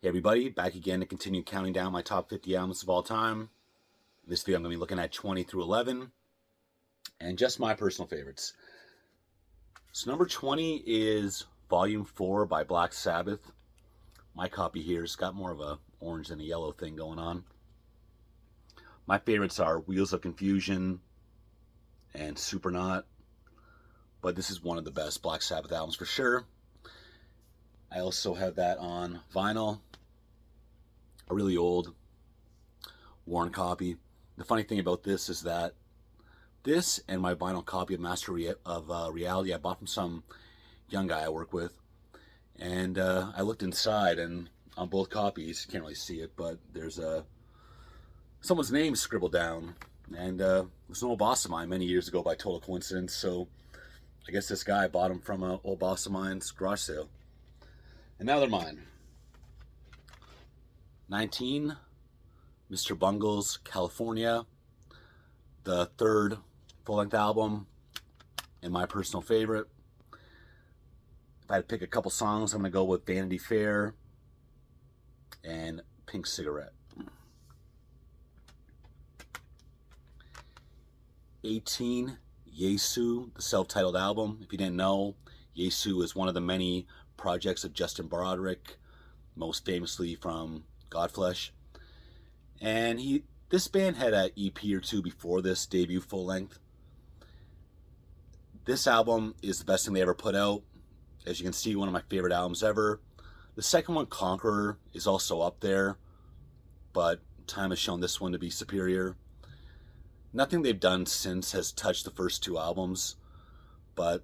Hey everybody, back again to continue counting down my top 50 albums of all time. In this video I'm going to be looking at 20 through 11 and just my personal favorites. So number 20 is Volume 4 by Black Sabbath. My copy here's got more of a orange than a yellow thing going on. My favorites are Wheels of Confusion and Supernaut, but this is one of the best Black Sabbath albums for sure. I also have that on vinyl, a really old, worn copy. The funny thing about this is that this and my vinyl copy of Master of Reality I bought from some young guy I work with, and I looked inside, and on both copies, you can't really see it, but there's someone's name scribbled down, and it was an old boss of mine many years ago by total coincidence. So I guess this guy bought them from an old boss of mine's garage sale, and now they're mine. 19, Mr. Bungle's California, the third full-length album and my personal favorite. If I had to pick a couple songs, I'm going to go with Vanity Fair and Pink Cigarette. 18, Yesu, the self-titled album. If you didn't know, Yesu is one of the many projects of Justin Broderick, most famously from Godflesh. And this band had an EP or two before this debut full length. This album is the best thing they ever put out. As you can see, one of my favorite albums ever. The second one, Conqueror, is also up there, but time has shown this one to be superior. Nothing they've done since has touched the first two albums, but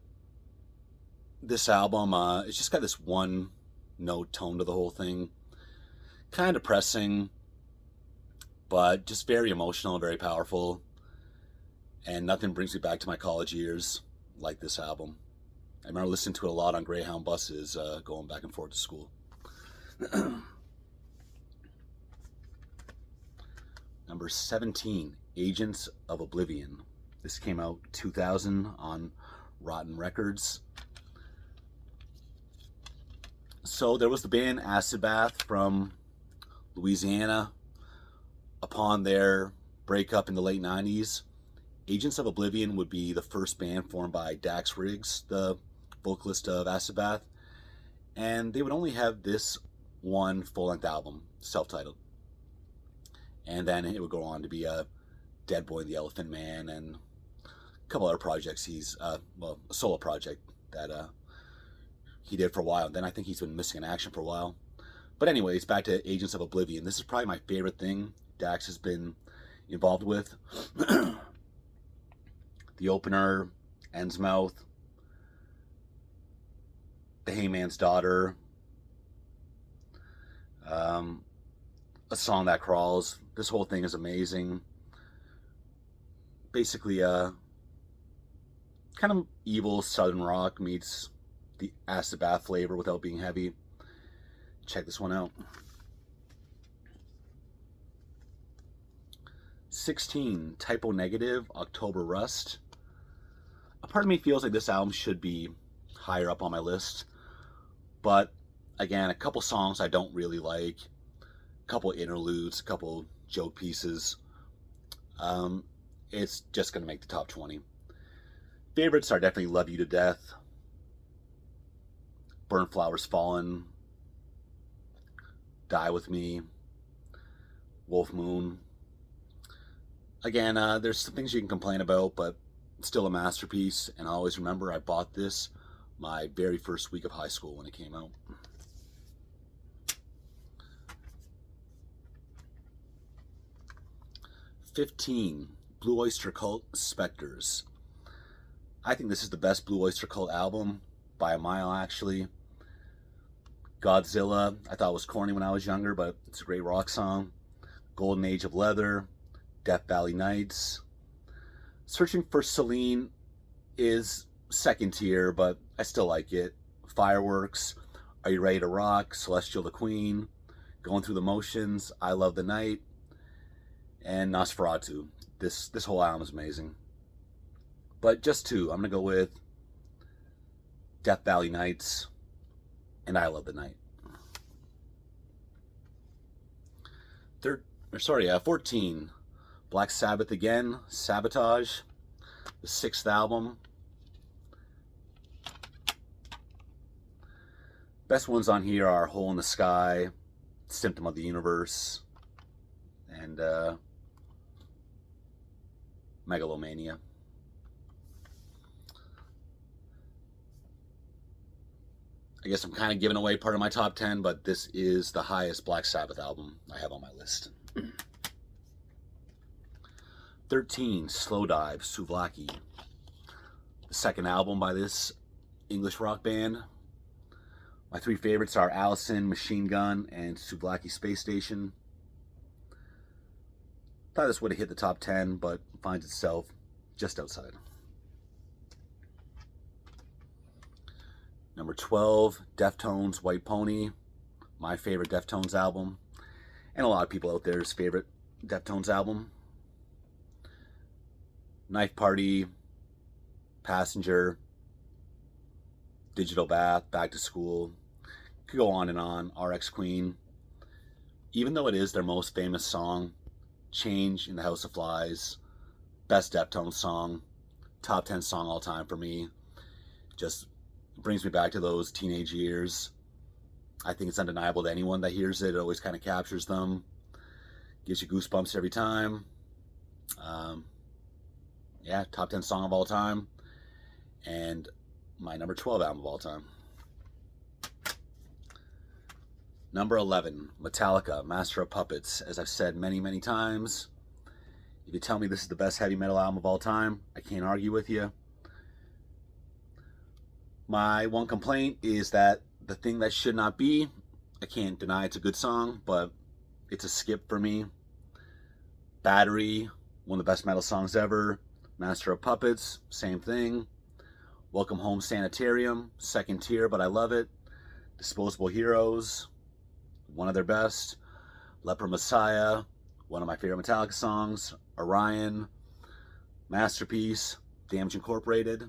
this album, it's just got this one note tone to the whole thing. Kind of depressing, but just very emotional, very powerful. And nothing brings me back to my college years like this album. I remember listening to it a lot on Greyhound buses going back and forth to school. Number 17, Agents of Oblivion. This came out 2000 on Rotten Records. So there was the band Acid Bath from Louisiana. Upon their breakup in the late 90s, Agents of Oblivion would be the first band formed by Dax Riggs, the vocalist of Acid Bath, and they would only have this one full-length album, self-titled. And then it would go on to be Dead Boy and the Elephant Man and a couple other projects. He's, a solo project that he did for a while. Then I think he's been missing in action for a while. But anyways, back to Agents of Oblivion. This is probably my favorite thing Dax has been involved with. The opener, End's Mouth, The Hayman's Daughter, A Song That Crawls. This whole thing is amazing. Basically, kind of evil southern rock meets the Acid Bath flavor without being heavy. Check this one out. 16, Typo Negative, October Rust. A part of me feels like this album should be higher up on my list, but again, a couple songs I don't really like, a couple interludes, a couple joke pieces. It's just going to make the top 20. Favorites are definitely Love You to Death, Burn Flowers Fallen, Die With Me, Wolf Moon. Again, there's some things you can complain about, but it's still a masterpiece. And I always remember I bought this my very first week of high school when it came out. '15, Blue Oyster Cult, Spectres. I think this is the best Blue Oyster Cult album by a mile, actually. Godzilla, I thought was corny when I was younger, but it's a great rock song. Golden Age of Leather, Death Valley Nights. Searching for Celine is second tier, but I still like it. Fireworks, Are You Ready to Rock, Celestial the Queen, Going Through the Motions, I Love the Night, and Nosferatu. This whole album is amazing. But just two, I'm going to go with Death Valley Nights and I Love the Night. 14. Black Sabbath again, Sabotage, the 6th album. Best ones on here are Hole in the Sky, Symptom of the Universe, and Megalomania. I guess I'm kind of giving away part of my top 10, but this is the highest Black Sabbath album I have on my list. 13, Slowdive, Souvlaki. The 2nd album by this English rock band. My 3 favorites are Allison, Machine Gun, and Souvlaki Space Station. Thought this would have hit the top 10, but finds itself just outside. Number 12, Deftones, White Pony. My favorite Deftones album, and a lot of people out there's favorite Deftones album. Knife Party, Passenger, Digital Bath, Back to School. Could go on and on. RX Queen. Even though it is their most famous song, Change in the House of Flies, best Deftones song, top 10 song all time for me. Just brings me back to those teenage years. I think it's undeniable to anyone that hears it. It always kind of captures them. Gives you goosebumps every time. Yeah, top 10 song of all time. And my number 12 album of all time. Number 11, Metallica, Master of Puppets. As I've said many, many times, if you tell me this is the best heavy metal album of all time, I can't argue with you. My one complaint is that the thing that should not be, I can't deny it's a good song, but it's a skip for me. Battery, one of the best metal songs ever. Master of Puppets, same thing. Welcome Home Sanitarium, 2nd tier, but I love it. Disposable Heroes, one of their best. Leper Messiah, one of my favorite Metallica songs. Orion, Masterpiece, Damage Incorporated.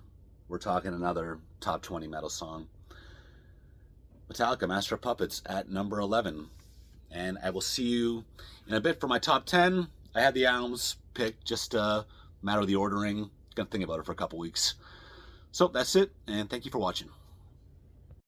We're talking another top 20 metal song. Metallica, Master of Puppets at number 11. And I will see you in a bit for my top 10. I had the albums picked, just a matter of the ordering. Gonna think about it for a couple weeks. So that's it, and thank you for watching.